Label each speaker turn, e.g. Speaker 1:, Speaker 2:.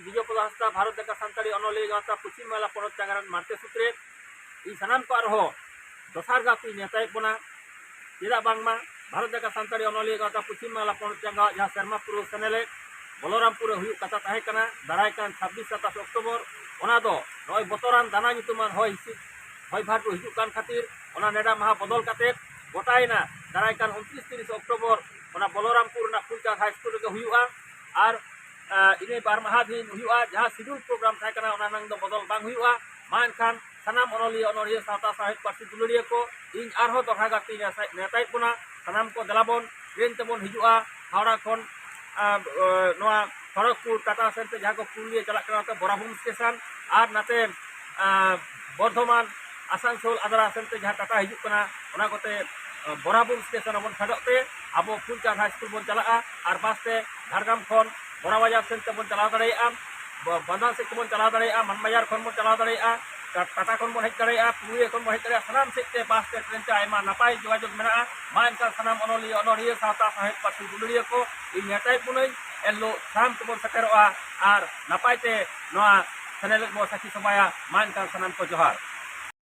Speaker 1: विजयपद हांसदा भारत लेखा सानताड़ी अनलिया गावता पश्चिम बांगला पनत चांगारान मारते सूत्रे इन सानाम को आरहो दोसार गावती नेतायेद बोना चेदा बांगमा भारत लेखा सानताड़ी अनलिया गावता पश्चिम बांगला पनत चांगा जहां शर्मा पुरो सेनेलेट बलरामपुर हुई कथा ताहे कना दारायकान 26-27 अक्टोबर ओना दो नय बतरान दाना nyutuman होय हिसिद होय भाटु हिजुग कान खातिर ओना नेडा महा बदल काते गोटायना दारायकान 29-30 अक्टोबर ओना बलरामपुर ना फुलचाँद हाई स्कूल रे हुयुआ आर इने बार महा दिन हुयुआ जहां शिड्यूल प्रोग्राम ताहे कना ओना नंग दो बदल बांग हुयुआ मा एनखान सानाम अनलिया अनलिया सावता साहित्य पार्टी दुलड़िया को इन आरहो दोहा गाती नेतायेद बोना सानाम को देलाबन ट्रेन तेबन हिजुआ हावड़ा खन खड़गपुर टाटा सेंटे जहाँ को पुरुलिया चलना बोराबुम स्टेशन और नाते बर्धमान आसानसोल आदरा सेंटे जहाँ टाटा हिजुकना कोते बोराबुम स्टेशन बन फेडते अब फुलचाँद हाई स्कूल बन चला और बसते झारग्राम खन बोराबाजार सेंटे बन चला दाड़ा बंधान से बन चला दाड़ा मानबाजार खन बन चला दाड़ा टाटा खन बन हज दाड़ा पुरुलिया खन बन हज दाड़ा सानाम सेते बसते ट्रेन ते आयमा नापाय जोगाजोग मेना मा एनखान सानाम अनलिया अनलिया सावता साहित्य पार्टी दुलड़िया को इन नेताय पुनई एलो साम तबन सकेरोआ और नापायते नोआ सेनेलेट बो साखी सभाया मा एनखान सानाम को जोहार।